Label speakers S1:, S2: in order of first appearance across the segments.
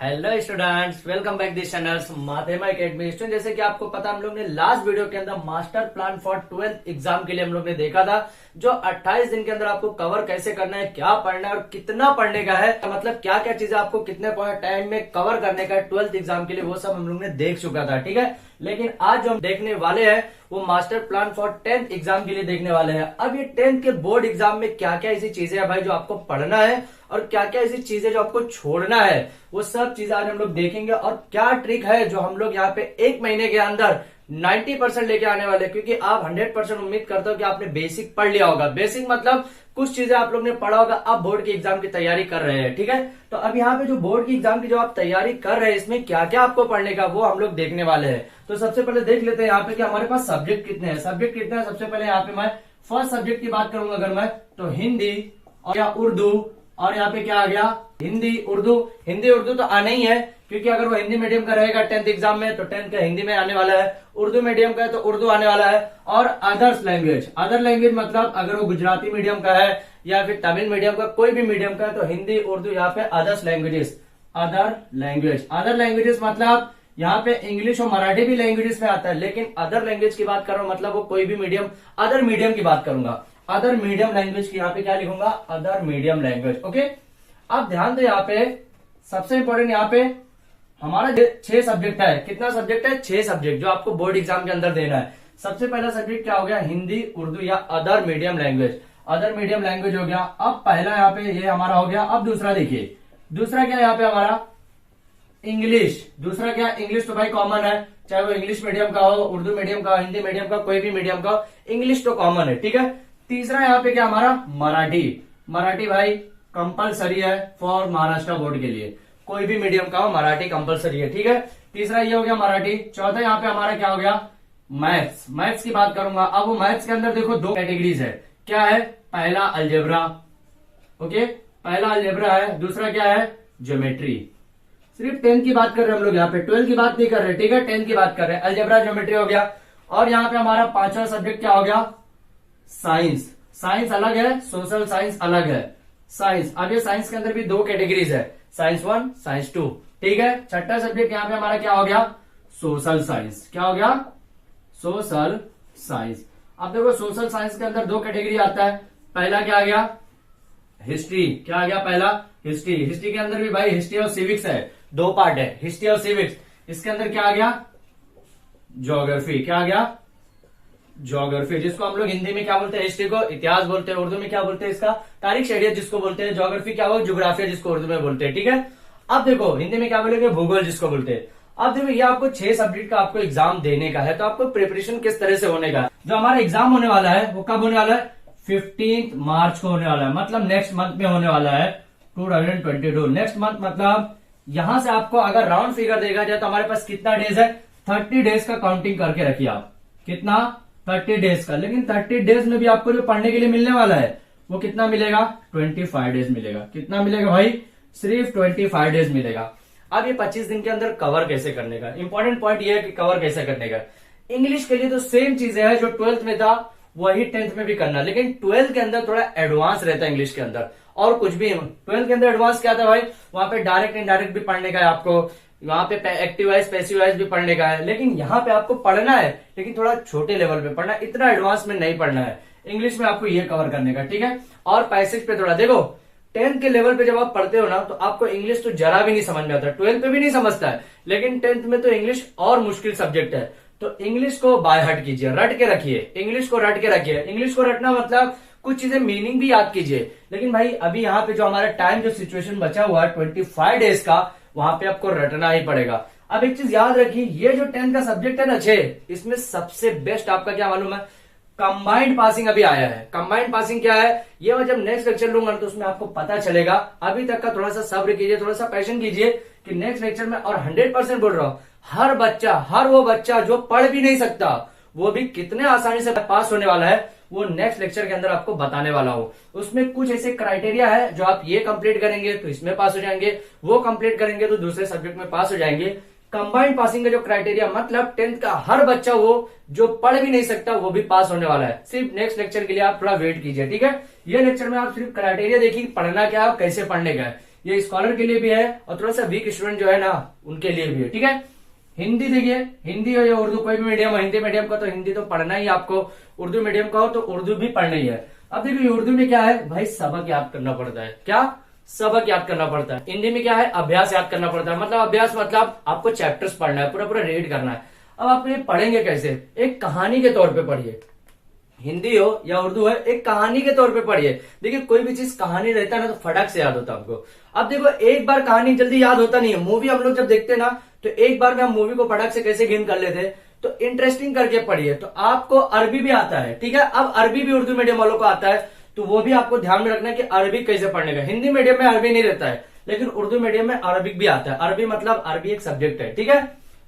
S1: Hello students, welcome back this channel Madhyama academy. Student, जैसे कि आपको पता, हम लोग ने लास्ट वीडियो के अंदर master plan for 12th exam के लिए हम लोग ने देखा था, जो 28 दिन के अंदर आपको कवर कैसे करना है, क्या पढ़ना है और कितना पढ़ने का है, मतलब क्या क्या चीजें आपको कितने टाइम में कवर करने का है 12th एग्जाम के लिए, वो सब हम लोग ने देख चुका था। ठीक है, लेकिन आज जो हम देखने वाले हैं वो master plan for 10th exam के लिए देखने वाले हैं। अब ये 10th के बोर्ड एग्जाम में क्या क्या ऐसी चीजें हैं भाई जो आपको पढ़ना है और क्या क्या ऐसी चीजें जो आपको छोड़ना है, वो सब चीजें आज हम लोग देखेंगे। और क्या ट्रिक है जो हम लोग यहाँ पे एक महीने के अंदर 90% लेके आने वाले, क्योंकि आप 100% उम्मीद करते हो कि आपने बेसिक पढ़ लिया होगा। बेसिक मतलब कुछ चीजें आप लोग ने पढ़ा होगा, अब बोर्ड की एग्जाम की तैयारी कर रहे हैं। ठीक है, तो अब यहाँ पे जो बोर्ड की एग्जाम की जो आप तैयारी कर रहे हैं, इसमें क्या क्या आपको पढ़ने का वो हम लोग देखने वाले हैं। तो सबसे पहले देख लेते हैं यहाँ पे कि हमारे पास सब्जेक्ट कितने हैं। सब्जेक्ट कितने हैं, सबसे पहले यहाँ पे मैं फर्स्ट सब्जेक्ट की बात करूंगा अगर मैं, तो हिंदी और या उर्दू, और यहाँ पे क्या आ गया, हिंदी उर्दू। हिंदी उर्दू तो आना ही है, क्योंकि अगर वो हिंदी मीडियम का रहेगा 10th एग्जाम में तो 10th का हिंदी में आने वाला है, उर्दू मीडियम का है तो उर्दू आने वाला है। और अदर्स लैंग्वेज, अदर लैंग्वेज मतलब अगर वो गुजराती मीडियम का है या फिर तमिल मीडियम का, कोई भी मीडियम का है तो हिंदी उर्दू, यहाँ पे others languages. Other language, other languages मतलब यहाँ पे इंग्लिश और मराठी भी लैंग्वेजेस में आता है, लेकिन अदर लैंग्वेज की बात कर रहा हूं मतलब वो कोई भी मीडियम, अदर मीडियम की बात करूंगा। अदर मीडियम लैंग्वेज की यहाँ पे क्या लिखूंगा, अदर मीडियम लैंग्वेज। ओके, अब ध्यान दो, यहाँ पे सबसे इंपॉर्टेंट यहाँ पे हमारा 6 सब्जेक्ट है। कितना सब्जेक्ट है, 6 सब्जेक्ट जो आपको बोर्ड एग्जाम के अंदर देना है। सबसे पहला सब्जेक्ट क्या हो गया, हिंदी उर्दू या other medium language. Other medium language हो गया। अब पहला यहाँ पे ये हमारा हो गया। अब दूसरा देखिए, दूसरा क्या यहाँ पे हमारा, इंग्लिश। दूसरा क्या, इंग्लिश तो भाई कॉमन है, चाहे वो इंग्लिश मीडियम का हो, उर्दू मीडियम का, हिंदी मीडियम का, कोई भी मीडियम का, इंग्लिश तो कॉमन है। ठीक है, तीसरा यहाँ पे क्या हमारा, मराठी। मराठी भाई कंपलसरी है फॉर महाराष्ट्र बोर्ड के लिए, कोई भी मीडियम का हो मराठी कंपलसरी है। ठीक है, तीसरा ये हो गया मराठी। चौथा यहाँ पे हमारा क्या हो गया, मैथ्स। मैथ्स की बात करूंगा। अब वो मैथ्स के अंदर देखो 2 कैटेगरीज है। क्या है, पहला अलजेब्रा। ओके, पहला अलजेब्रा है। दूसरा क्या है, ज्योमेट्री। सिर्फ 10 की बात कर रहे हैं हम लोग यहाँ पे, 12 की बात नहीं कर रहे। ठीक है, 10 की बात कर रहे हैं। अलजेब्रा ज्योमेट्री हो गया। और यहाँ पे हमारा 5वां सब्जेक्ट क्या हो गया, साइंस। साइंस अलग है, सोशल साइंस अलग है। साइंस, अब ये साइंस के अंदर भी 2 कैटेगरीज है, साइंस 1 साइंस 2। ठीक है, छठा सब्जेक्ट यहाँ पे हमारा क्या हो गया, सोशल साइंस। क्या हो गया, सोशल साइंस। अब देखो सोशल साइंस के अंदर 2 कैटेगरी आता है। पहला क्या आ गया, हिस्ट्री। क्या आ गया, पहला हिस्ट्री। हिस्ट्री के अंदर भी भाई हिस्ट्री और सिविक्स है, 2 पार्ट है, हिस्ट्री और सिविक्स। इसके अंदर क्या आ गया, ज्योग्राफी। क्या आ गया, ज्योग्राफी, जिसको हम लोग हिंदी में क्या बोलते हैं, हिस्ट्री को इतिहास बोलते हैं, उर्दू में क्या बोलते हैं इसका, तारीख शरीयत जिसको बोलते हैं। ज्योग्राफी क्या होगा, ज्योग्राफिया जिसको उर्दू में बोलते हैं। ठीक है, अब देखो हिंदी में क्या बोलेंगे, भूगोल जिसको बोलते हैं। अब देखो ये आपको 6 सब्जेक्ट का आपको एग्जाम देने का है, तो आपको प्रिपरेशन किस तरह से होने का है। जो हमारा एग्जाम होने वाला है वो कब होने वाला है, 15 मार्च को होने वाला है, मतलब नेक्स्ट मंथ में होने वाला है 2022। नेक्स्ट मंथ मतलब यहां से आपको अगर राउंड फिगर देखा जाए तो हमारे पास कितना डेज है, 30 डेज का काउंटिंग करके रखिए आप। कितना, 30 डेज का। लेकिन 30 डेज में भी आपको जो पढ़ने के लिए मिलने वाला है वो कितना मिलेगा, 25 डेज मिलेगा। कितना मिलेगा भाई, सिर्फ 25 डेज मिलेगा। अब ये 25 दिन के अंदर कवर कैसे करने का, इंपॉर्टेंट पॉइंट ये है कि कवर कैसे करने का। इंग्लिश के लिए तो सेम चीजें है जो 12th में था वही 10th में भी करना, लेकिन 12th के अंदर थोड़ा एडवांस रहता है इंग्लिश के अंदर। और कुछ भी 12th के अंदर एडवांस क्या था भाई, वहां पे डायरेक्ट इनडायरेक्ट भी पढ़ने का है आपको, वहां पे एक्टिव वाइज पैसिव वाइज भी पढ़ने का है। लेकिन यहाँ पे आपको पढ़ना है, लेकिन थोड़ा छोटे लेवल पे पढ़ना है, इतना एडवांस में नहीं पढ़ना है। इंग्लिश में आपको ये कवर करने का। ठीक है, और पैसेज पे थोड़ा देखो, 10th के लेवल पे जब आप पढ़ते हो ना तो आपको इंग्लिश तो जरा भी नहीं समझ में आता, 12th पे भी नहीं समझता है, लेकिन 10th में तो इंग्लिश और मुश्किल सब्जेक्ट है। तो इंग्लिश को बाय हार्ट कीजिए, रट के रखिए, इंग्लिश को रट के रखिए। इंग्लिश को रटना मतलब कुछ चीजें मीनिंग भी याद कीजिए। लेकिन भाई अभी यहाँ पे जो हमारा टाइम, जो सिचुएशन बचा हुआ है 25 डेज का, वहां पे आपको रटना ही पड़ेगा। अब एक चीज याद रखिए, ये जो 10th का सब्जेक्ट है ना 6, इसमें सबसे बेस्ट आपका क्या मालूम है, कंबाइंड पासिंग अभी आया है। कंबाइंड पासिंग क्या है, ये मैं जब नेक्स्ट लेक्चर लूंगा तो उसमें आपको पता चलेगा। अभी तक का थोड़ा सा सब्र कीजिए, थोड़ा सा पैशन कीजिए कि नेक्स्ट लेक्चर में, और 100% बोल रहा हूं, हर बच्चा, हर वो बच्चा जो पढ़ भी नहीं सकता वो भी कितने आसानी से पास होने वाला है, वो नेक्स्ट लेक्चर के अंदर आपको बताने वाला हूं। उसमें कुछ ऐसे क्राइटेरिया है, जो आप ये कंप्लीट करेंगे तो इसमें पास हो जाएंगे, वो कंप्लीट करेंगे तो दूसरे सब्जेक्ट में पास हो जाएंगे। कंबाइंड पासिंग का जो क्राइटेरिया मतलब 10th का हर बच्चा वो जो पढ़ भी नहीं सकता वो भी पास होने वाला है। सिर्फ नेक्स्ट लेक्चर के लिए आप थोड़ा वेट कीजिए। ठीक है, ये लेक्चर में आप सिर्फ क्राइटेरिया देखिए, पढ़ना क्या है, कैसे पढ़ने का है। ये स्कॉलर के लिए भी है और थोड़ा सा वीक स्टूडेंट जो है ना उनके लिए भी है। ठीक है, हिंदी देखिए, हिंदी हो या उर्दू, कोई भी मीडियम हो, हिंदी मीडियम का तो हिंदी तो पढ़ना ही आपको, उर्दू मीडियम का हो तो उर्दू भी पढ़ना ही है। अब देखिए उर्दू में क्या है भाई, सबक याद करना पड़ता है। क्या सबक याद करना पड़ता है। हिंदी में क्या है, अभ्यास याद करना पड़ता है। मतलब अभ्यास मतलब आपको चैप्टर्स पढ़ना है, पूरा पूरा रीड करना है। अब आप ये पढ़ेंगे कैसे, एक कहानी के तौर पे पढ़िए। हिंदी हो या उर्दू है, एक कहानी के तौर पे पढ़िए। देखिए कोई भी चीज कहानी रहता है ना तो फटाक से याद होता है आपको। अब देखो एक बार कहानी जल्दी याद होता नहीं है। मूवी हम लोग जब देखते हैं ना तो एक बार में हम मूवी को फटाक से कैसे गेन कर लेते हैं, तो इंटरेस्टिंग करके पढ़िए। तो आपको अरबी भी आता है, ठीक है। अब अरबी भी उर्दू मीडियम वालों को आता है, तो वो भी आपको ध्यान में रखना है कि अरबी कैसे पढ़ने का। हिंदी मीडियम में अरबी नहीं रहता है, लेकिन उर्दू मीडियम में अरबिक भी आता है। अरबी मतलब अरबी एक सब्जेक्ट है, ठीक है।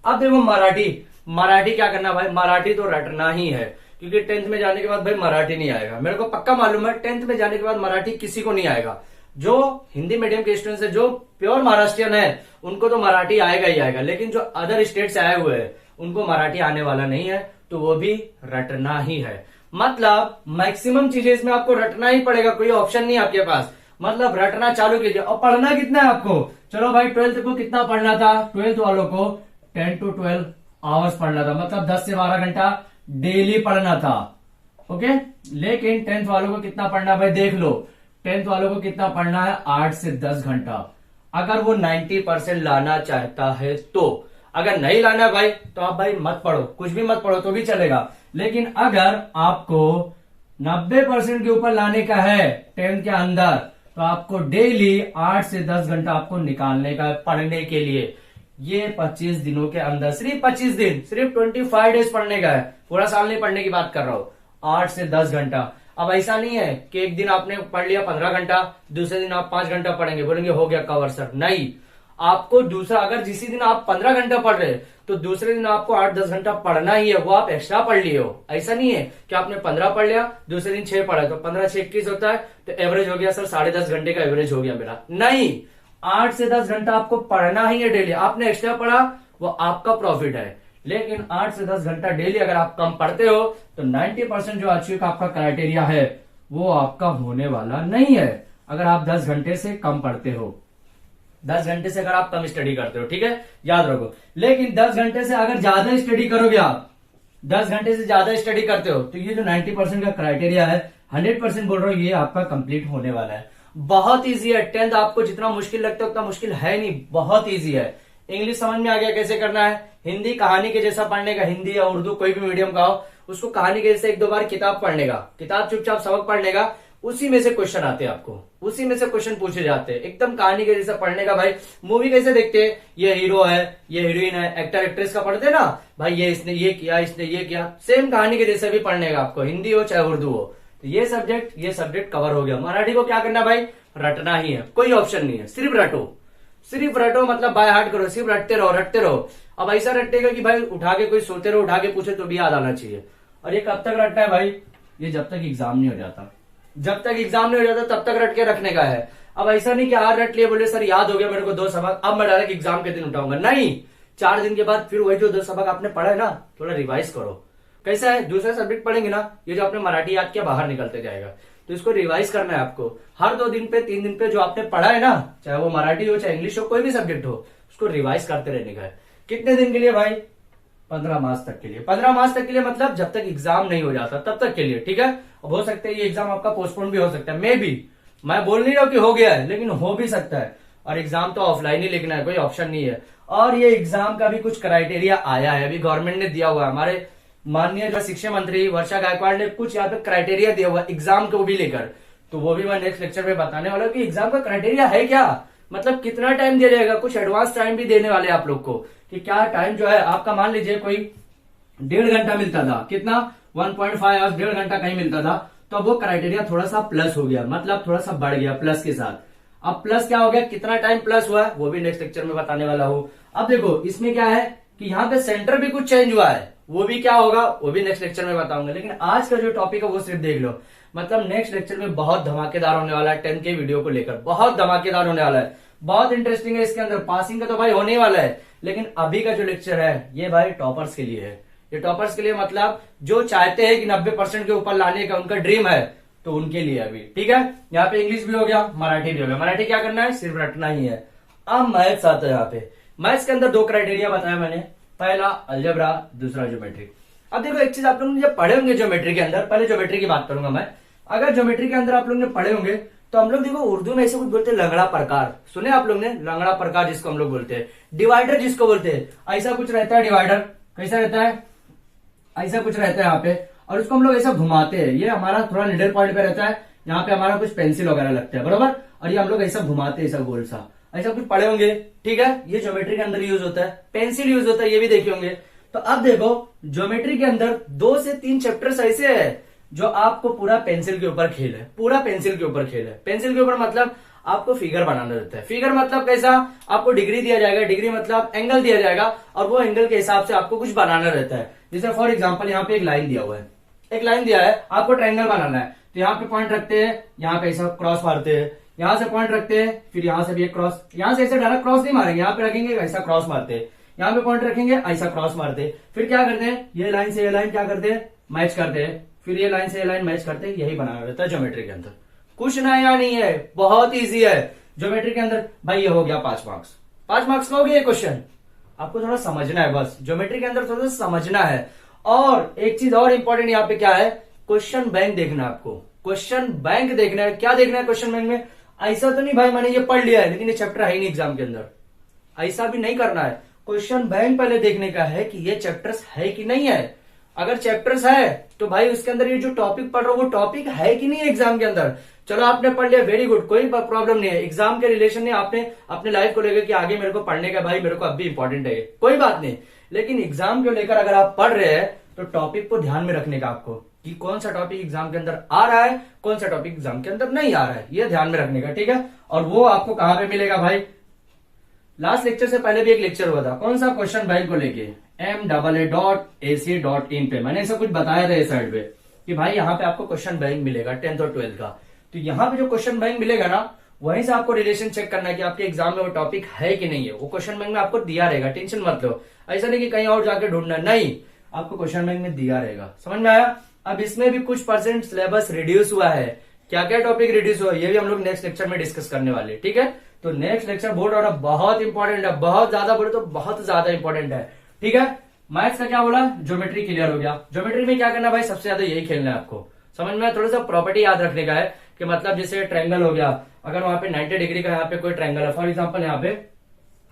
S1: अब देखो मराठी, मराठी क्या करना भाई, मराठी तो रटना ही है, क्योंकि 10th में जाने के बाद भाई मराठी नहीं आएगा। मेरे को पक्का मालूम है 10th में जाने के बाद मराठी किसी को नहीं आएगा। जो हिंदी मीडियम के स्टूडेंट्स है, जो प्योर महाराष्ट्रियन है, उनको तो मराठी आएगा ही आएगा। लेकिन जो अदर स्टेट से आए हुए हैं उनको मराठी आने वाला नहीं है, तो वो भी रटना ही है। मतलब मैक्सिमम चीजें इसमें आपको रटना ही पड़ेगा, कोई ऑप्शन नहीं आपके पास। मतलब रटना चालू कीजिए। और पढ़ना कितना है आपको, चलो भाई 12th को कितना पढ़ना था, 12th वालों को 10 to 12 आवर्स पढ़ना था, मतलब 10 से 12 घंटा डेली पढ़ना था। ओके, लेकिन 10th वालों को कितना पढ़ना भाई देख लो, 10th वालों को कितना पढ़ना है, 8 से 10 घंटा। अगर वो 90% लाना चाहता है तो। अगर नहीं लाना भाई तो आप भाई मत पढ़ो, कुछ भी मत पढ़ो तो भी चलेगा। लेकिन अगर आपको 90% के ऊपर लाने का है 10th के अंदर, तो आपको डेली 8 से 10 घंटा आपको निकालने का है पढ़ने के लिए। ये 25 दिनों के अंदर, सिर्फ 25 दिन, सिर्फ 25 डेज पढ़ने का है, पूरा साल नहीं पढ़ने की बात कर रहा हूं। 8 से 10 घंटा। अब ऐसा नहीं है कि एक दिन आपने पढ़ लिया 15 घंटा, दूसरे दिन आप 5 घंटा पढ़ेंगे, बोलेंगे हो गया कवर सर। नहीं, आपको दूसरा, अगर जिसी दिन आप 15 घंटा पढ़ रहे तो दूसरे दिन आपको 8-10 घंटा पढ़ना ही है, वो आप एक्स्ट्रा पढ़ लिए हो। ऐसा नहीं है कि आपने 15 पढ़ लिया, दूसरे दिन 6 पढ़ा, तो 15 6 21 होता है, तो एवरेज हो गया सर 10.5 घंटे का एवरेज हो गया मेरा। नहीं, 8 से 10 घंटा आपको पढ़ना ही है डेली। आपने एक्स्ट्रा पढ़ा वो आपका प्रॉफिट है, लेकिन 8 से 10 घंटा डेली अगर आप कम पढ़ते हो तो 90% जो अचीव का आपका क्राइटेरिया है वो आपका होने वाला नहीं है। अगर आप 10 घंटे से कम पढ़ते हो, 10 घंटे से अगर आप कम स्टडी करते हो, ठीक है, याद रखो। लेकिन 10 घंटे से अगर ज्यादा स्टडी करोगे आप, 10 घंटे से ज्यादा स्टडी करते हो, तो ये जो 90% का क्राइटेरिया है, 100% बोल रहा हूं, ये आपका कंप्लीट होने वाला है। बहुत इजी है। 10th आपको जितना मुश्किल लगता है उतना मुश्किल है नहीं, बहुत इजी है। इंग्लिश समझ में आ गया कैसे करना है। हिंदी कहानी के जैसा पढ़ने का, हिंदी या उर्दू कोई भी मीडियम का हो, उसको कहानी के जैसे 1-2 बार किताब पढ़ने का, किताब चुपचाप सबक पढ़ने का, उसी में से क्वेश्चन आते हैं आपको, उसी में से क्वेश्चन पूछे जाते हैं, एकदम कहानी के जैसा पढ़ने का। भाई मूवी कैसे देखते हैं, ये हीरो है, ये हीरोइन है, एक्टर एक्ट्रेस का पढ़ते हैं ना भाई, ये इसने ये किया, इसने ये किया, सेम कहानी के जैसे भी पढ़ने का आपको, हिंदी हो चाहे उर्दू हो। तो ये सब्जेक्ट कवर हो गया। मराठी को क्या करना भाई, रटना ही है, कोई ऑप्शन नहीं है, सिर्फ रटो, सिर्फ रटो, मतलब बाय हार्ट करो, सिर्फ रटते रहो, रटते रहो। अब ऐसा रटेगा कि भाई उठा के कोई सोते रहो, उठा के पूछे तो भी याद आना चाहिए। और ये कब तक रटना है भाई, ये जब तक एग्जाम नहीं हो जाता, जब तक एग्जाम नहीं हो जाता तब तक रट के रखने का है। अब ऐसा नहीं कि आज रट लिए, बोले सर याद हो गया मेरे को 2 सबक, अब मैं डायरेक्ट एग्जाम के दिन उठाऊंगा। नहीं, 4 दिन के बाद फिर वही जो 2 सबक आपने पढ़ा है ना, थोड़ा रिवाइज करो। कैसा है, दूसरा सब्जेक्ट पढ़ेंगे ना, ये जो आपने मराठी याद किया बाहर निकलते जाएगा, तो इसको रिवाइज करना है आपको। हर 2 दिन पे 3 दिन पे जो आपने पढ़ा है ना, चाहे वो मराठी हो चाहे इंग्लिश हो, कोई भी सब्जेक्ट हो, उसको रिवाइज करते रहने का है। कितने दिन के लिए भाई, 15 मार्च तक के लिए। 15 मार्च तक के लिए मतलब जब तक एग्जाम नहीं हो जाता तब तक के लिए, ठीक है। अब हो सकता है ये एग्जाम आपका पोस्टपोन भी हो सकता है, मे बी, मैं बोल नहीं रहा हूं कि हो गया है, लेकिन हो भी सकता है। और एग्जाम तो ऑफलाइन ही लिखना है, कोई ऑप्शन नहीं है। और ये एग्जाम का भी कुछ क्राइटेरिया आया है, अभी गवर्नमेंट ने दिया हुआ है, हमारे माननीय जो शिक्षा मंत्री वर्षा गायकवाड़ ने कुछ यहाँ पे क्राइटेरिया दिया हुआ एग्जाम को भी लेकर, तो वो भी मैं नेक्स्ट लेक्चर में बताने वाला हूँ कि एग्जाम का क्राइटेरिया है क्या, मतलब कितना टाइम दिया जाएगा। कुछ एडवांस टाइम भी देने वाले आप लोग को कि क्या टाइम जो है आपका, मान लीजिए कोई 1.5 घंटा मिलता था, कितना 1.5 आवर्स, 1.5 घंटा कहीं मिलता था, तो अब वो क्राइटेरिया थोड़ा सा प्लस हो गया, मतलब थोड़ा सा बढ़ गया प्लस के साथ। अब प्लस क्या हो गया, कितना टाइम प्लस हुआ है वो भी नेक्स्ट लेक्चर में बताने वाला हूं। अब देखो इसमें क्या है कि यहाँ पे सेंटर भी कुछ चेंज हुआ है, वो भी क्या होगा वो भी नेक्स्ट लेक्चर में बताऊंगा। लेकिन आज का जो टॉपिक है वो सिर्फ देख लो, मतलब नेक्स्ट लेक्चर में बहुत धमाकेदार होने वाला है। 10 के वीडियो को लेकर बहुत धमाकेदार होने वाला है, बहुत इंटरेस्टिंग है। इसके अंदर पासिंग का तो भाई होने वाला है, लेकिन अभी का जो लेक्चर है ये भाई टॉपर्स के लिए है। ये टॉपर्स के लिए मतलब जो चाहते हैं कि 90% के ऊपर लाने का उनका ड्रीम है, तो उनके लिए अभी ठीक है। यहाँ पे इंग्लिश भी हो गया, मराठी भी हो गया। मराठी क्या करना है, सिर्फ रटना ही है। अब मैथ्स आता है। यहाँ पे मैथ्स के अंदर 2 क्राइटेरिया बताया मैंने, पहला अलजेब्रा, दूसरा ज्योमेट्री। अब देखो एक चीज आप लोग जब पढ़े होंगे ज्योमेट्री के अंदर, पहले ज्योमेट्री की बात करूंगा मैं। अगर ज्योमेट्री के अंदर आप लोग ने पढ़े होंगे तो हम लोग देखो उर्दू में ऐसे कुछ बोलते हैं लंगड़ा प्रकार, सुने आप लोग ने, लंगड़ा प्रकार जिसको हम लोग बोलते हैं, डिवाइडर जिसको बोलते हैं, ऐसा कुछ रहता है डिवाइडर। कैसा रहता है, ऐसा कुछ रहता है यहाँ पे, और उसको हम लोग ऐसा घुमाते हैं। ये हमारा थोड़ा निडल पॉइंट पे रहता है, यहाँ पे हमारा कुछ पेंसिल वगैरह लगता है बराबर, और ये हम लोग ऐसा घुमाते हैं, ऐसा गोल सा, ऐसा कुछ पढ़े होंगे ठीक है। ये ज्योमेट्री के अंदर यूज होता है, पेंसिल यूज होता है, ये भी देखे होंगे। तो अब देखो ज्योमेट्री के अंदर 2 से 3 चैप्टर्स ऐसे है जो आपको पूरा पेंसिल के ऊपर खेल है, पूरा पेंसिल के ऊपर खेल है। पेंसिल के ऊपर मतलब आपको फिगर बनाना रहता है। फिगर मतलब कैसा, आपको डिग्री दिया जाएगा, डिग्री मतलब एंगल दिया जाएगा, और वो एंगल के हिसाब से आपको कुछ बनाना रहता है। जैसे फॉर एग्जांपल यहाँ पे एक लाइन दिया हुआ है, एक लाइन दिया है, आपको ट्रायंगल बनाना है, तो यहाँ पे पॉइंट रखते हैं, यहाँ पे ऐसा क्रॉस मारते हैं, यहाँ से पॉइंट रखते हैं, फिर यहाँ से भी एक क्रॉस, यहाँ से ऐसे डायरेक्ट क्रॉस नहीं मारेंगे, यहाँ पे रखेंगे ऐसा क्रॉस मारते हैं, यहाँ पे पॉइंट रखेंगे ऐसा क्रॉस मारते हैं, फिर क्या करते हैं, ये लाइन से ये लाइन क्या करते हैं, मैच करते हैं, फिर ये लाइन से ये लाइन मैच करते हैं। यही बनाना रहता है ज्योमेट्री के अंदर, कुछ नया नहीं है, बहुत ईजी है ज्योमेट्री के अंदर। भाई ये हो गया 5 मार्क्स, 5 मार्क्स का हो गया ये क्वेश्चन। आपको थोड़ा समझना है, बस ज्योमेट्री के अंदर थोड़ा सा समझना है। और एक चीज और इंपॉर्टेंट यहाँ पे क्या है, क्वेश्चन बैंक देखना है आपको, क्वेश्चन बैंक देखना है। क्या देखना है क्वेश्चन बैंक में, ऐसा तो नहीं भाई मैंने ये पढ़ लिया है लेकिन ये चैप्टर है ही नहीं एग्जाम के अंदर, ऐसा भी नहीं करना है। क्वेश्चन बैंक पहले देखने का है कि ये चैप्टर्स है कि नहीं है। अगर चैप्टर्स है तो भाई उसके अंदर ये जो टॉपिक पढ़ रहा हूं वो टॉपिक है कि नहीं है एग्जाम के अंदर। चलो आपने पढ़ लिया, वेरी गुड, कोई प्रॉब्लम नहीं है, एग्जाम के रिलेशन में आपने अपने लाइफ को लेकर कि आगे मेरे को पढ़ने का, भाई मेरे को अब भी इंपॉर्टेंट है, कोई बात नहीं। लेकिन एग्जाम को लेकर अगर आप पढ़ रहे हैं तो टॉपिक को ध्यान में रखने का आपको, कि कौन सा टॉपिक एग्जाम के अंदर आ रहा है, कौन सा टॉपिक एग्जाम के अंदर नहीं आ रहा है, ये ध्यान में रखने का, ठीक है। और वो आपको कहां पे मिलेगा भाई, लास्ट लेक्चर से पहले भी एक लेक्चर हुआ था, कौन सा, क्वेश्चन बैंक को लेके, MAA.AC.in पे मैंने ऐसा कुछ बताया था इस साइड पे कि भाई यहाँ पे आपको क्वेश्चन बैंक मिलेगा 10th और 12th का। तो यहाँ पे जो क्वेश्चन बैंक मिलेगा ना, वहीं से आपको रिलेशन चेक करना है कि आपके एग्जाम में वो टॉपिक है कि नहीं है। वो क्वेश्चन बैंक में आपको दिया रहेगा, टेंशन मत लो, ऐसा नहीं कि कहीं और जाके ढूंढना, नहीं, आपको क्वेश्चन बैंक में दिया रहेगा। समझ में आया। अब इसमें भी कुछ % सिलेबस रिड्यूस हुआ है, क्या क्या टॉपिक रिड्यूस हुआ ये भी हम लोग नेक्स्ट लेक्चर में डिस्कस करने वाले, ठीक है। तो नेक्स्ट लेक्चर बोर्ड और बहुत इंपॉर्टेंट है, बहुत ज्यादा बोले तो बहुत ज्यादा इंपॉर्टेंट है, ठीक है। मैथ्स का क्या बोला, ज्योमेट्री क्लियर हो गया। ज्योमेट्री में क्या करना भाई, सबसे ज्यादा यही खेलना है आपको, समझ में। थोड़ा सा प्रॉपर्टी याद रखने का है कि मतलब जैसे ट्रायंगल हो गया, अगर वहां पे 90 डिग्री का यहाँ पे कोई ट्रायंगल है, फॉर एग्जांपल यहाँ पे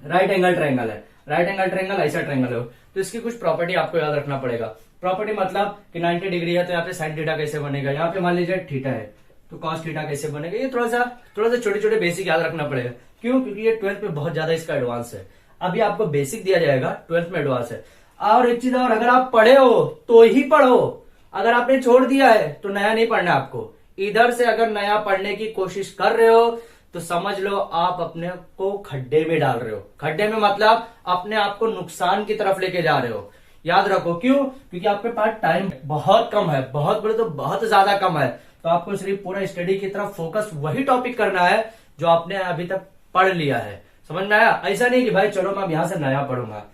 S1: राइट एंगल ट्रायंगल है, राइट एंगल ट्रायंगल ऐसा ट्रायंगल है, तो इसकी कुछ प्रॉपर्टी आपको याद रखना पड़ेगा। प्रॉपर्टी मतलब कि 90 डिग्री है तो यहाँ पे साइन थीटा कैसे बनेगा, यहाँ पे मान लीजिए थीटा है तो कॉस थीटा कैसे बनेगा, ये थोड़ा सा छोटे छोटे बेसिक याद रखना पड़ेगा। क्यों, क्योंकि ये 12th में बहुत ज्यादा इसका एडवांस है। अभी आपको बेसिक दिया जाएगा, 12th में एडवांस है। और एक चीज और, अगर आप पढ़े हो तो ही पढ़ो, अगर आपने छोड़ दिया है तो नया नहीं पढ़ना आपको। इधर से अगर नया पढ़ने की कोशिश कर रहे हो तो समझ लो आप अपने को खड्डे में डाल रहे हो। खड्डे में मतलब अपने आप को नुकसान की तरफ लेके जा रहे हो। याद रखो, क्यों, क्योंकि आपके पास टाइम बहुत कम है, बहुत बोले तो बहुत ज्यादा कम है। तो आपको सिर्फ पूरा स्टडी की तरफ फोकस वही टॉपिक करना है जो आपने अभी तक पढ़ लिया है। समझ में आया। ऐसा नहीं कि भाई चलो मैं यहां से नया पढ़ूंगा।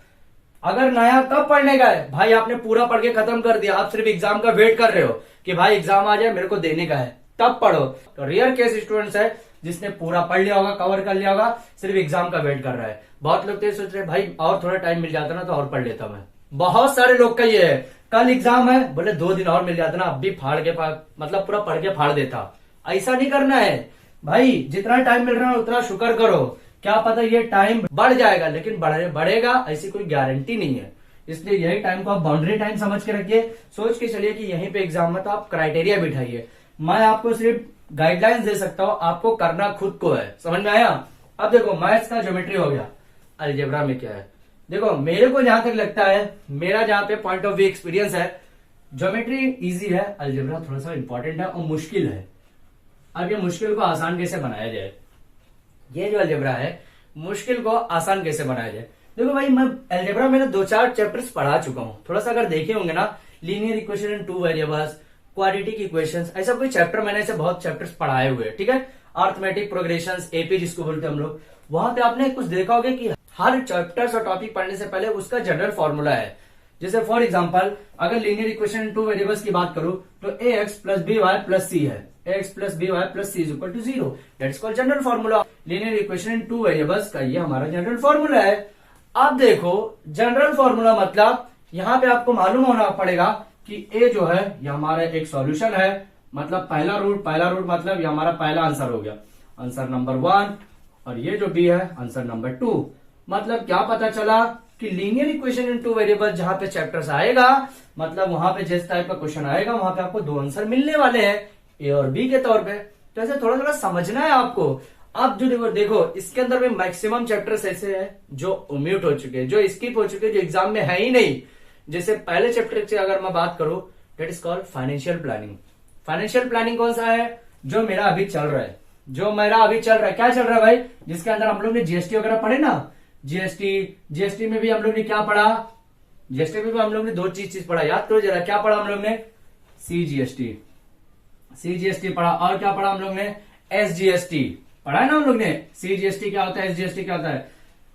S1: अगर नया कब पढ़ने का है भाई, आपने पूरा पढ़ के खत्म कर दिया, आप सिर्फ एग्जाम का वेट कर रहे हो कि भाई एग्जाम आ जाए मेरे को देने का है, तब पढ़ो। तो रेयर केस स्टूडेंट्स है जिसने पूरा पढ़ लिया होगा, कवर कर लिया होगा, सिर्फ एग्जाम का वेट कर रहा है। बहुत लोग तो ये सोच रहे भाई और थोड़ा टाइम मिल जाता ना तो और पढ़ लेता मैं। बहुत सारे लोग का ये है, कल एग्जाम है बोले 2 दिन और मिल जाता ना, अब भी फाड़ के मतलब पूरा पढ़ के फाड़ देता। ऐसा नहीं करना है भाई, जितना टाइम मिल रहा है उतना शुक्र करो, क्या पता ये टाइम बढ़ जाएगा, लेकिन बढ़ेगा ऐसी कोई गारंटी नहीं है। इसलिए यही टाइम को आप बाउंड्री टाइम समझ के रखिए, सोच के चलिए कि यहीं पे एग्जाम में तो आप क्राइटेरिया बिठाइए। मैं आपको सिर्फ गाइडलाइंस दे सकता हूं, आपको करना खुद को है। समझ में आया। अब देखो मैथ्स का ज्योमेट्री हो गया, अलजेब्रा में क्या है। देखो मेरे को जहां तक लगता है, मेरा जहां पे पॉइंट ऑफ व्यू एक्सपीरियंस है, ज्योमेट्री इजी है, अलजेब्रा थोड़ा सा इंपॉर्टेंट है और मुश्किल है। अब ये मुश्किल को आसान कैसे बनाया जाए, ये जो अलजेब्रा है मुश्किल को आसान कैसे बनाया जाए। देखो भाई मैं अलजेब्रा में 2-4 चैप्टर्स पढ़ा चुका हूं, थोड़ा सा अगर देखे होंगे ना, लीनियर इक्वेशन इन 2 वेरिएबल्स, क्वाड्रेटिक इक्वेशंस, ऐसा कोई चैप्टर मैंने ऐसे बहुत चैप्टर्स पढ़ाए हुए, ठीक है। अर्थमेटिक प्रोग्रेशंस, एपी जिसको बोलते हैं हम लोग, वहां पे आपने कुछ देखा होगा कि हर चैप्टर्स और टॉपिक पढ़ने से पहले उसका जनरल फॉर्मूला है। जैसे फॉर एग्जांपल अगर linear equation in two variables की बात करूं तो ax plus B Y plus C है, ax plus B Y plus C is equal to 0, that's called general formula. Linear equation in two variables का ये हमारा general formula है। अब देखो जनरल फॉर्मूला मतलब यहाँ पे आपको मालूम होना पड़ेगा कि a जो है ये हमारा एक सॉल्यूशन है, मतलब पहला रूट मतलब ये हमारा पहला आंसर हो गया, आंसर नंबर 1, और ये जो b है आंसर नंबर 2। मतलब क्या पता चला कि linear equation in two variable जहां पे चैप्टर्स आएगा, मतलब वहां पे जिस टाइप का क्वेश्चन आएगा वहां पे आपको 2 आंसर मिलने वाले हैं ए और बी के तौर पे। तो ऐसे थोड़ा थोड़ा समझना है आपको। अब जो देखो इसके अंदर में मैक्सिमम चैप्टर्स ऐसे हैं जो ओमिट हो चुके हैं, जो स्किप हो चुके हैं, जो एग्जाम में है ही नहीं। जैसे पहले चैप्टर की अगर मैं बात करूं, that is called financial planning. Financial planning कौन सा है? जो मेरा अभी चल रहा है, क्या चल रहा है भाई, जिसके अंदर हम लोग ने जीएसटी वगैरह पढ़े ना, जीएसटी में भी हम लोग ने क्या पढ़ा, जीएसटी में भी हम लोग ने 2 चीज पढ़ा, याद करो जरा, क्या पढ़ा हम लोग ने? सीजीएसटी पढ़ा, और क्या पढ़ा हम लोग ने? एसजीएसटी पढ़ा है ना हम लोग ने। सीजीएसटी क्या होता है, एसजीएसटी क्या होता है?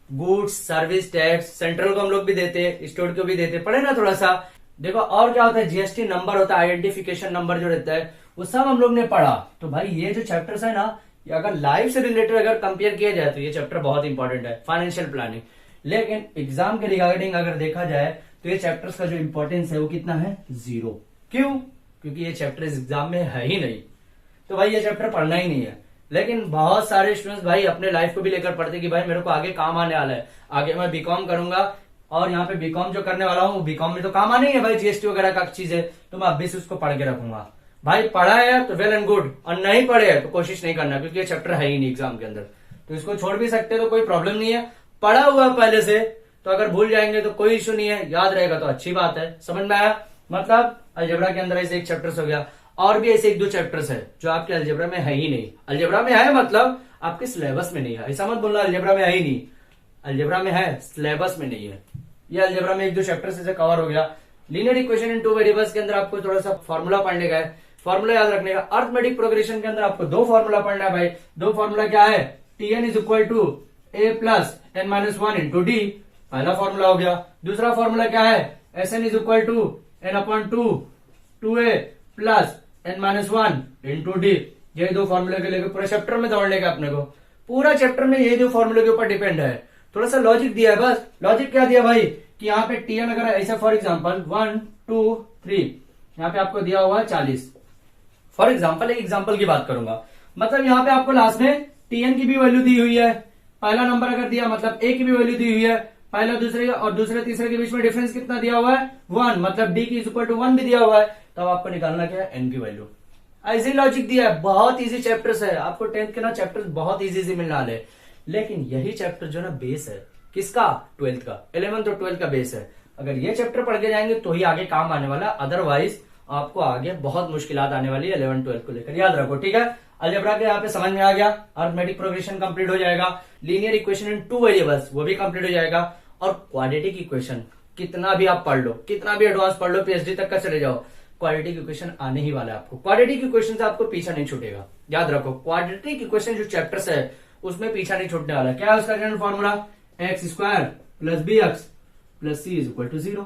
S1: गुड्स सर्विस टैक्स, सेंट्रल को हम लोग भी देते हैं, स्टेट को भी देते, पढ़े ना थोड़ा सा। देखो और क्या होता है, जीएसटी नंबर होता है, आइडेंटिफिकेशन नंबर जो रहता है, वो सब हम लोग ने पढ़ा। तो भाई ये जो चैप्टर्स है ना, ये अगर लाइफ से रिलेटेड अगर कंपेयर किया जाए तो ये चैप्टर बहुत इंपॉर्टेंट है, फाइनेंशियल प्लानिंग। लेकिन एग्जाम के रिगार्डिंग अगर देखा जाए तो ये चैप्टर्स का जो इंपॉर्टेंस है वो कितना है? 0। क्यों? क्योंकि ये चैप्टर एग्जाम में है ही नहीं, तो भाई ये चैप्टर पढ़ना ही नहीं है। लेकिन बहुत सारे स्टूडेंट्स भाई अपने लाइफ को भी लेकर पढ़ते कि भाई मेरे को आगे काम आने वाला है, आगे मैं बीकॉम करूंगा और यहाँ पे बीकॉम जो करने वाला हूँ बीकॉम में तो काम आने ही है भाई, जीएसटी वगैरह का चीज है, तो मैं अभी से उसको पढ़ के रखूंगा। भाई पढ़ा है तो वेल एंड गुड, और नहीं पढ़े तो कोशिश नहीं करना, क्योंकि ये चैप्टर है ही नहीं एग्जाम के अंदर, तो इसको छोड़ भी सकते तो कोई प्रॉब्लम नहीं है। पढ़ा हुआ पहले से, तो अगर भूल जाएंगे तो कोई इश्यू नहीं है, याद रहेगा तो अच्छी बात है। समझ में आया? मतलब अलजेब्रा के अंदर ऐसे एक चैप्टर्स हो गया, और भी ऐसे 1-2 चैप्टर्स है जो आपके अलजेब्रा में है ही नहीं। अलजेब्रा में है मतलब आपके सिलेबस में नहीं है, ऐसा मत बोलना अलजेब्रा में है ही नहीं, अलजेब्रा में है, सिलेबस में नहीं है। ये अलजेब्रा में 1-2 चैप्टर से कवर हो गया। Linear equation in two variables के अंदर आपको थोड़ा सा फॉर्मूला पढ़ने का है, फॉर्मूला याद रखने का। अर्थमेटिक प्रोग्रेशन के अंदर आपको 2 फॉर्मूला पढ़ना है भाई। 2 फॉर्मूला क्या है? Tn is equal to a plus n minus 1 into D, पहला फॉर्मूला हो गया। दूसरा फॉर्मूला क्या है? Sn is equal to n upon 2a plus n minus 1 into D. ये 2 फॉर्मूले के लेकर पूरा चैप्टर में दौड़ने का अपने को, पूरा चैप्टर में ये 2 फॉर्मूले के ऊपर डिपेंड है। थोड़ा सा लॉजिक दिया है बस। लॉजिक क्या दिया भाई कि यहाँ पे Tn अगर ऐसा फॉर एग्जाम्पल 1 2 3 यहाँ पे आपको दिया हुआ है 40। फॉर एग्जाम्पल एक एग्जाम्पल की बात करूंगा, मतलब यहाँ पे आपको लास्ट में Tn की भी वैल्यू दी हुई है, पहला नंबर अगर दिया मतलब a की भी वैल्यू दी हुई है, पहला दूसरे और दूसरे तीसरे के बीच में डिफरेंस कितना दिया हुआ है? 1, मतलब d की इक्वल टू 1 भी दिया हुआ है, तब आपको निकालना क्या है? n की वैल्यू। ऐसे लॉजिक दिया है, बहुत इजी चैप्टर्स है, आपको 10th के ना चैप्टर्स बहुत इजी मिलने वाले। लेकिन यही चैप्टर जो ना बेस है किसका? 12th का, 11th और 12th का बेस है। अगर ये चैप्टर पढ़ के जाएंगे तो ही आगे काम आने वाला, अदरवाइज आपको आगे बहुत मुश्किलात आने वाली है 11th 12th को लेकर, याद रखो। ठीक है, अलजेब्रा के यहाँ पे समझ में आ गया, अर्थमेटिक प्रोग्रेशन कंप्लीट हो जाएगा, linear equation in two variables वो भी कंप्लीट हो जाएगा, और क्वाड्रेटिक इक्वेशन कितना भी आप पढ़ लो, कितना भी एडवांस पढ़ लो, पीएचडी तक का चले जाओ, क्वाड्रेटिक इक्वेशन आने ही वाला है आपको। क्वाड्रेटिक इक्वेशन से आपको पीछा नहीं छूटेगा, याद रखो। क्वाड्रेटिक इक्वेशन जो चैप्टर्स है उसमें पीछा नहीं छूटने वाला। क्या है उसका general formula? X square plus B X plus C is equal to 0,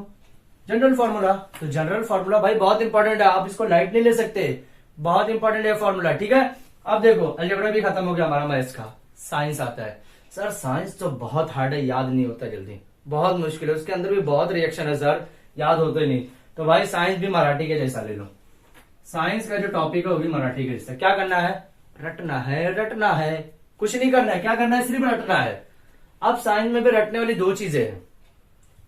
S1: general formula. तो जनरल फॉर्मूला भाई बहुत इंपॉर्टेंट है, आप इसको लाइट नहीं ले सकते, बहुत इंपॉर्टेंट है फॉर्मूला। ठीक है, अब देखो अलजेब्रा भी खत्म हो गया हमारा, मैथ्स का साइंस आता है। सर साइंस तो बहुत हार्ड है, याद नहीं होता जल्दी, बहुत मुश्किल है, उसके अंदर भी बहुत रिएक्शन है सर, याद होते नहीं। तो भाई साइंस भी मराठी के जैसा ले लो, साइंस का जो टॉपिक है वो भी मराठी के जैसा। क्या करना है? रटना है, रटना है, कुछ नहीं करना है, क्या करना है? सिर्फ रटना है। अब साइंस में भी रटने वाली 2 चीजें हैं,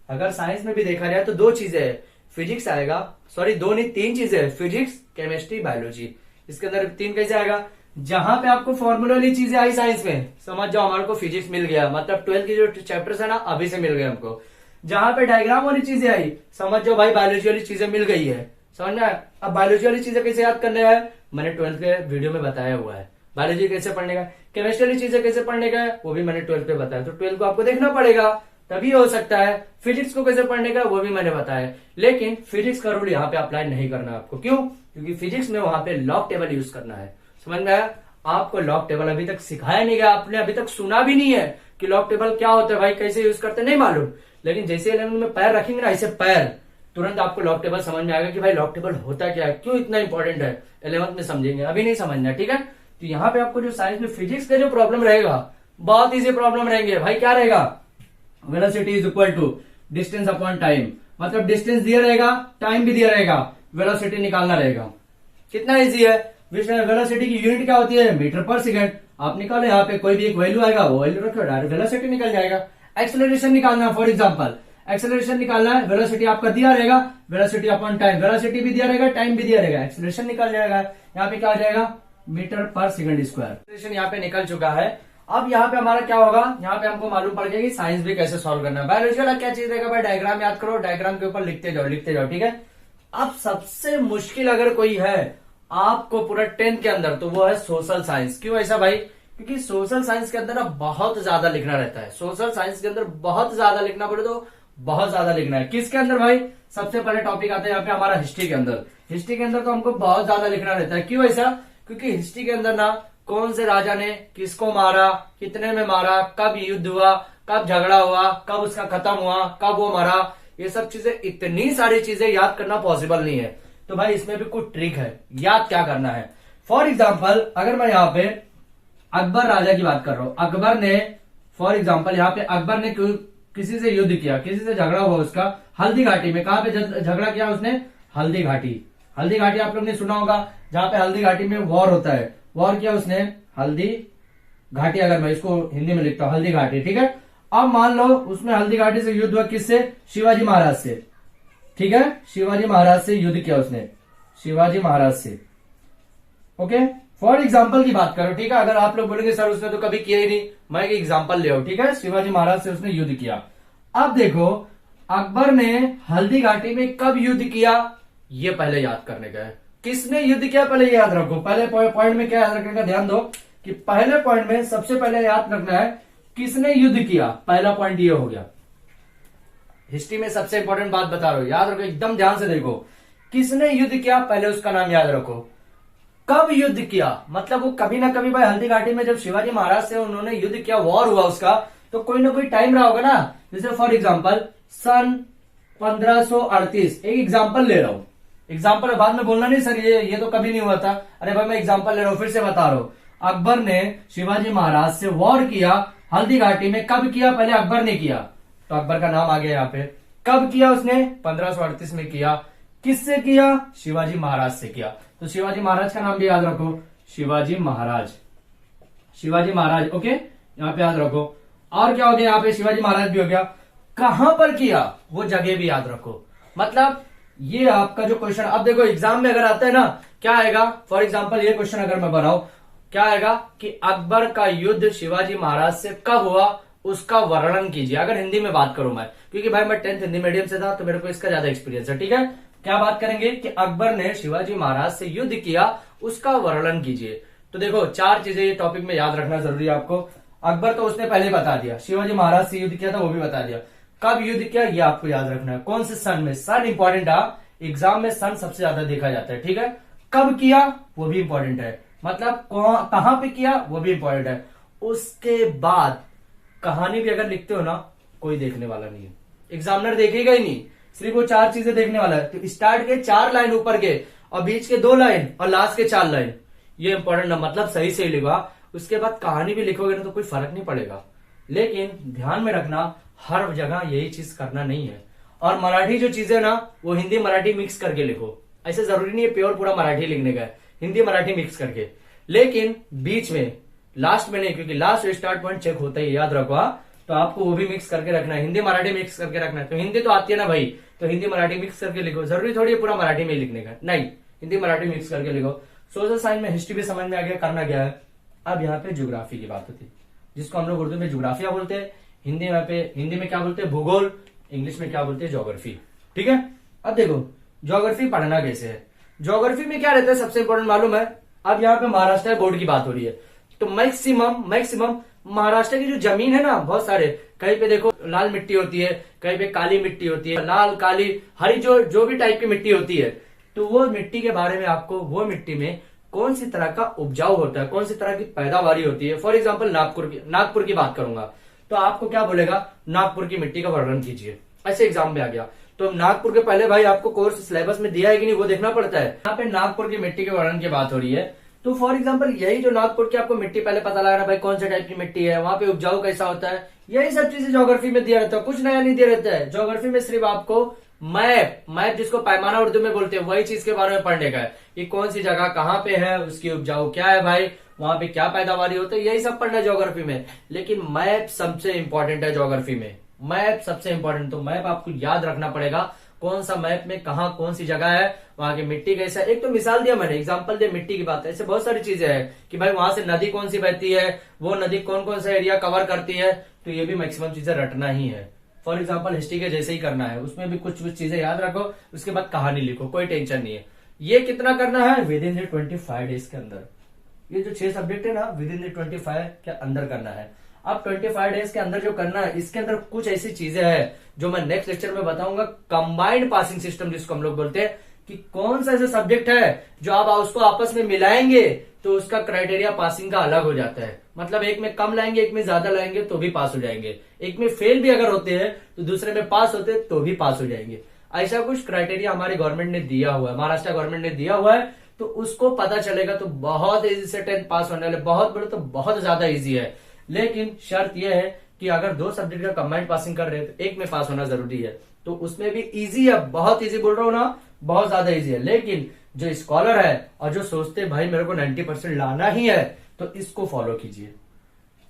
S1: अगर साइंस में भी देखा जाए तो 2 चीजें है, फिजिक्स आएगा, सॉरी 2 नहीं 3 चीजें है, फिजिक्स केमिस्ट्री बायोलॉजी। इसके अंदर 3 कैसे आएगा? जहां पे आपको फॉर्मूला वाली चीजें आई साइंस में, समझ जाओ हमारे को फिजिक्स मिल गया, मतलब 12th की जो चैप्टर्स है ना अभी से मिल गए हमको। जहां पे डायग्राम वाली चीजें आई, समझ जाओ भाई बायोलॉजी वाली चीजें मिल गई है, समझ में। अब बायोलॉजी वाली चीजें कैसे याद करने है, मैंने 12th के वीडियो में बताया हुआ है। बायोलॉजी कैसे पढ़ने का, केमिस्ट्री वाली चीजें कैसे पढ़ने का वो भी मैंने 12th पे बताया, तो 12th को आपको देखना पड़ेगा तभी हो सकता है। फिजिक्स को कैसे पढ़ने का वो भी मैंने बताया, लेकिन फिजिक्स का रूल यहाँ पे अप्लाई नहीं करना आपको। क्यों? क्योंकि फिजिक्स में वहां पे लॉग टेबल यूज करना है, समझ में आया। आपको लॉग टेबल अभी तक सिखाया नहीं गया, आपने अभी तक सुना भी नहीं है कि लॉग टेबल क्या होता है भाई, कैसे यूज करते नहीं मालूम। लेकिन जैसे 11th में पैर रखेंगे ना, ऐसे पैर, तुरंत आपको लॉग टेबल समझ में आएगा कि भाई लॉग टेबल होता क्या है, क्यों इतना इंपॉर्टेंट है। 11th में समझेंगे, अभी नहीं समझना, ठीक है। तो यहाँ पे आपको जो साइंस में फिजिक्स का जो प्रॉब्लम रहेगा, बहुत इजी प्रॉब्लम रहेंगे भाई। क्या रहेगा, velocity is equal to distance upon time, मतलब डिस्टेंस दिया रहेगा, टाइम भी दिया रहेगा, वेलोसिटी निकालना रहेगा। कितना इजी है। वेलोसिटी की यूनिट क्या होती है, मीटर पर सेकंड। आप निकालो, यहाँ पे कोई भी एक वैल्यू आएगा, वो वैल्यू रखो, डायरेक्ट वेलोसिटी निकल जाएगा। एक्सेलरेशन निकालना, फॉर एग्जांपल एक्सेलरेशन निकालना है, वेलोसिटी आपका दिया रहेगा, वेलोसिटी अपॉन टाइम, वेलोसिटी भी दिया रहेगा, टाइम भी दिया रहेगा, एक्सेलरेशन निकल जाएगा। यहाँ पे क्या आ जाएगा, मीटर पर सेकंड स्क्वायर। एक्सेलरेशन यहाँ पे निकल चुका है। अब यहाँ पे हमारा क्या होगा, यहाँ पे हमको मालूम पड़ गया कि साइंस भी कैसे सॉल्व करना है। बायोलॉजी वाला क्या चीज रहेगा भाई, डायग्राम याद करो, डायग्राम के ऊपर लिखते जाओ, ठीक है। अब सबसे मुश्किल अगर कोई है आपको पूरा 10th के अंदर, तो वो है सोशल साइंस। क्यों ऐसा भाई, क्योंकि सोशल साइंस के अंदर ना बहुत ज्यादा लिखना रहता है। सोशल साइंस के अंदर बहुत ज्यादा लिखना पड़े तो बहुत ज्यादा लिखना है। किसके अंदर भाई, सबसे पहले टॉपिक आता है यहाँ पे हमारा हिस्ट्री के अंदर। हिस्ट्री के अंदर तो हमको बहुत ज्यादा लिखना रहता है। क्यों ऐसा, क्योंकि हिस्ट्री के अंदर ना कौन से राजा ने किसको मारा, कितने में मारा, कब युद्ध हुआ, कब झगड़ा हुआ, कब उसका खत्म हुआ, कब वो मरा, ये सब चीजें, इतनी सारी चीजें याद करना पॉसिबल नहीं है। तो भाई इसमें भी कुछ ट्रिक है, याद क्या करना है। फॉर एग्जाम्पल अगर मैं यहाँ पे अकबर राजा की बात कर रहा हूं, अकबर ने, फॉर एग्जाम्पल यहाँ पे अकबर ने किसी से युद्ध किया, किसी से झगड़ा हुआ उसका, हल्दी घाटी में। कहां पे झगड़ा किया उसने, हल्दी घाटी। हल्दी घाटी आप लोग ने सुना होगा, जहां पे हल्दी घाटी में वॉर होता है, वॉर किया उसने हल्दी घाटी। अगर मैं इसको हिंदी में लिखता हूं हल्दी घाटी, ठीक है। अब मान लो उसमें हल्दी घाटी से युद्ध हुआ, किससे, शिवाजी महाराज से, ठीक है। शिवाजी महाराज से युद्ध किया उसने, शिवाजी महाराज से, ओके। फॉर एग्जाम्पल की बात करो, ठीक है। अगर आप लोग बोलेंगे सर उसने तो कभी किया ही नहीं, मैं एक एग्जाम्पल ले आऊं, ठीक है। शिवाजी महाराज से उसने युद्ध किया। अब देखो अकबर ने हल्दी घाटी में कब युद्ध किया, ये पहले याद करने का है। किसने युद्ध किया पहले याद रखो। पहले पॉइंट में क्या याद रखने का, ध्यान दो कि पहले पॉइंट में सबसे पहले याद रखना है किसने युद्ध किया। पहला पॉइंट ये हो गया। हिस्ट्री में सबसे इंपॉर्टेंट बात बता रहा हूं, याद रखो, एकदम ध्यान से देखो। किसने युद्ध किया, पहले उसका नाम याद रखो। कब युद्ध किया, मतलब वो कभी ना कभी भाई हल्दी घाटी में जब शिवाजी महाराज से उन्होंने युद्ध किया, वॉर हुआ उसका, तो कोई ना कोई टाइम रहा होगा ना। जैसे फॉर एग्जांपल सन 1538, एक एग्जांपल ले रहा हूं। एग्जांपल बाद में बोलना नहीं सर ये तो कभी नहीं हुआ था। अरे भाई मैं एग्जांपल ले रहा हूं, फिर से बता रहा हूं। अकबर ने शिवाजी महाराज से वॉर किया हल्दी घाटी में, कब किया, पहले अकबर ने किया, तो अकबर का नाम आ गया यहाँ पे। कब किया उसने, 1538 में किया। किससे किया, शिवाजी महाराज से किया। तो शिवाजी महाराज का नाम भी याद रखो, शिवाजी महाराज, शिवाजी महाराज, ओके, यहाँ पे याद रखो। और क्या हो गया, यहाँ पे शिवाजी महाराज भी हो गया। कहां पर किया, वो जगह भी याद रखो। मतलब ये आपका जो क्वेश्चन, अब देखो एग्जाम में अगर आता है ना, क्या आएगा, फॉर एग्जाम्पल ये क्वेश्चन अगर मैं बनाऊं, क्या आएगा कि अकबर का युद्ध शिवाजी महाराज से कब हुआ, उसका वर्णन कीजिए। अगर हिंदी में बात करूं मैं, क्योंकि भाई मैं 10th हिंदी मीडियम से था, तो मेरे को इसका ज्यादा एक्सपीरियंस है, ठीक है। क्या बात करेंगे कि अकबर ने शिवाजी महाराज से युद्ध किया, उसका वर्णन कीजिए। तो देखो 4 चीजें ये टॉपिक में याद रखना जरूरी है आपको। अकबर तो उसने पहले बता दिया, शिवाजी महाराज से युद्ध किया था वो भी बता दिया, कब युद्ध किया ये आपको याद रखना है। कौन से सन में, सन इंपॉर्टेंट है, एग्जाम में सन सबसे ज्यादा देखा जाता है, ठीक है। कब किया वो भी इंपॉर्टेंट है, मतलब कहां पे किया वो भी इंपॉर्टेंट है। उसके बाद कहानी भी अगर लिखते हो ना, कोई देखने वाला नहीं है, एग्जामिनर देखेगा ही नहीं, सिर्फ वो 4 चीजें देखने वाला है। तो स्टार्ट के 4 लाइन ऊपर के, और बीच के 2 लाइन, और लास्ट के 4 लाइन, ये इंपॉर्टेंट है, मतलब सही से लिखा। उसके बाद कहानी भी लिखोगे ना तो कोई फर्क नहीं पड़ेगा। लेकिन ध्यान में रखना, हर जगह यही चीज करना नहीं है। और मराठी जो चीजें ना, वो हिंदी मराठी मिक्स करके लिखो। ऐसे जरूरी नहीं है प्योर पूरा मराठी लिखने का है, हिंदी मराठी मिक्स करके। लेकिन बीच में, लास्ट में नहीं, क्योंकि लास्ट स्टार्ट पॉइंट चेक होता है, याद रखो। तो आपको वो भी मिक्स करके रखना है, हिंदी मराठी मिक्स करके रखना है। तो हिंदी तो आती है ना भाई, तो हिंदी मराठी मिक्स करके लिखो। जरूरी थोड़ी है पूरा मराठी में लिखने का, नहीं, हिंदी मराठी मिक्स करके लिखो। सोशल साइंस में हिस्ट्री भी समझ में आ गया, करना क्या है। अब यहाँ पे ज्योग्राफी की बात होती है, जिसको हम लोग उर्दू में ज्योग्राफिया बोलते हैं, हिंदी में क्या बोलते हैं, भूगोल, इंग्लिश में क्या बोलते हैं, ज्योग्राफी, ठीक है। अब देखो ज्योग्राफी पढ़ना कैसे है। ज्योग्राफी में क्या रहता है सबसे इंपॉर्टेंट मालूम है। अब यहाँ पे महाराष्ट्र बोर्ड की बात हो रही है, तो मैक्सिमम महाराष्ट्र की जो जमीन है ना, बहुत सारे, कहीं पे देखो लाल मिट्टी होती है, कहीं पे काली मिट्टी होती है, लाल काली हरी जो भी टाइप की मिट्टी होती है। तो वो मिट्टी के बारे में आपको, वो मिट्टी में कौन सी तरह का उपजाऊ होता है, कौन सी तरह की पैदावारी होती है। फॉर एग्जाम्पल नागपुर की बात करूंगा तो आपको क्या बोलेगा, नागपुर की मिट्टी का वर्णन कीजिए, ऐसे एग्जाम में आ गया। तो नागपुर के पहले भाई आपको कोर्स सिलेबस में दिया है कि नहीं वो देखना पड़ता है। यहाँ पे नागपुर की मिट्टी के वर्णन की बात हो रही है, तो फॉर एग्जाम्पल यही जो नागपुर की आपको मिट्टी पहले पता लगाना भाई कौन सा टाइप की मिट्टी है, वहां पे उपजाऊ कैसा होता है, यही सब चीजें ज्योग्राफी में दिया रहता है, कुछ नया नहीं दिया रहता है। ज्योग्राफी में सिर्फ आपको मैप जिसको पैमाना उर्दू में बोलते हैं, वही चीज के बारे में पढ़ने का है कि कौन सी जगह कहाँ पे है, उसकी उपजाऊ क्या है भाई, वहां पे क्या पैदावारी होती है, यही सब पढ़ना है ज्योग्राफी में। लेकिन मैप सबसे इंपॉर्टेंट है ज्योग्राफी में, मैप सबसे इंपॉर्टेंट। तो मैप आपको याद रखना पड़ेगा, कौन सा मैप में कहाँ कौन सी जगह है, वहां की मिट्टी कैसा है। एक तो मिसाल दिया मैंने, एग्जांपल दिया मिट्टी की बात है, ऐसे बहुत सारी चीजें हैं कि भाई वहां से नदी कौन सी बहती है, वो नदी कौन कौन सा एरिया कवर करती है, तो ये भी मैक्सिमम चीजें रटना ही है। फॉर एग्जाम्पल हिस्ट्री के जैसे ही करना है, उसमें भी कुछ कुछ चीजें याद रखो, उसके बाद कहानी लिखो, कोई टेंशन नहीं है। ये कितना करना है, विद इन 25 डेज के अंदर। ये जो 6 सब्जेक्ट है ना, विद इन 25 के अंदर करना है। अब 25 डेज के अंदर जो करना है, इसके अंदर कुछ ऐसी चीजें हैं जो मैं नेक्स्ट लेक्चर में बताऊंगा। कंबाइंड पासिंग सिस्टम जिसको हम लोग बोलते हैं, कि कौन सा ऐसा सब्जेक्ट है जो आप उसको आपस में मिलाएंगे तो उसका क्राइटेरिया पासिंग का अलग हो जाता है। मतलब एक में कम लाएंगे, एक में ज्यादा लाएंगे तो भी पास हो जाएंगे, एक में फेल भी अगर होते हैं तो दूसरे में पास होते हैं तो भी पास हो जाएंगे। ऐसा कुछ क्राइटेरिया हमारी गवर्नमेंट ने दिया हुआ है, महाराष्ट्र गवर्नमेंट ने दिया हुआ है, तो उसको पता चलेगा तो बहुत इजी से 10th पास होने वाले, बहुत बड़े तो बहुत ज्यादा इजी है। लेकिन शर्त यह है कि अगर 2 सब्जेक्ट का कंबाइंड पासिंग कर रहे हैं तो एक में पास होना जरूरी है। तो उसमें भी इजी है, बहुत इजी बोल रहा हूं ना, बहुत ज्यादा इजी है। लेकिन जो स्कॉलर है और जो सोचते भाई मेरे को 90% लाना ही है, तो इसको फॉलो कीजिए,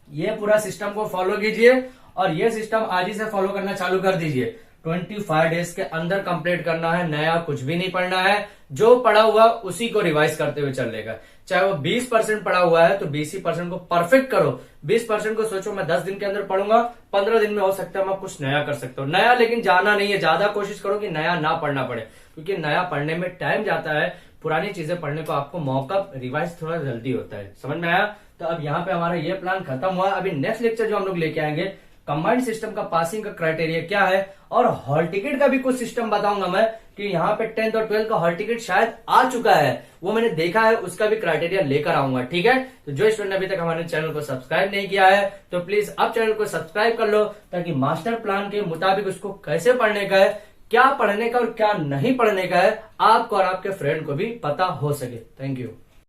S1: ये पूरा सिस्टम को फॉलो कीजिए, और ये सिस्टम आज ही से फॉलो करना चालू कर दीजिए। 25 डेज के अंदर कंप्लीट करना है, नया कुछ भी नहीं पढ़ना है, जो पढ़ा हुआ उसी को रिवाइज करते हुए चलेगा। चाहे वो 20% पढ़ा हुआ है तो 20% को परफेक्ट करो। 20% को सोचो मैं 10 दिन के अंदर पढ़ूंगा, 15 दिन में हो सकता है मैं कुछ नया कर सकता हूँ। नया लेकिन जाना नहीं है, ज्यादा कोशिश करो कि नया ना पढ़ना पड़े, क्योंकि नया पढ़ने में टाइम जाता है, पुरानी चीजें पढ़ने को आपको मौका रिवाइज थोड़ा जल्दी होता है। समझ में आया? तो अब यहाँ पे हमारा ये प्लान खत्म हुआ। अभी नेक्स्ट लेक्चर जो हम लोग लेके आएंगे, कंबाइंड सिस्टम का पासिंग का क्राइटेरिया क्या है, और हॉल टिकट का भी कुछ सिस्टम बताऊंगा मैं, कि यहाँ पे 10th और 12th का हॉल टिकट शायद आ चुका है, वो मैंने देखा है, उसका भी क्राइटेरिया लेकर आऊंगा। ठीक है, तो जो स्टूडेंट अभी तक हमारे चैनल को सब्सक्राइब नहीं किया है तो प्लीज अब चैनल को सब्सक्राइब कर लो, ताकि मास्टर प्लान के मुताबिक उसको कैसे पढ़ने का है, क्या पढ़ने का और क्या नहीं पढ़ने का है, आपको और आपके फ्रेंड को भी पता हो सके। Thank you.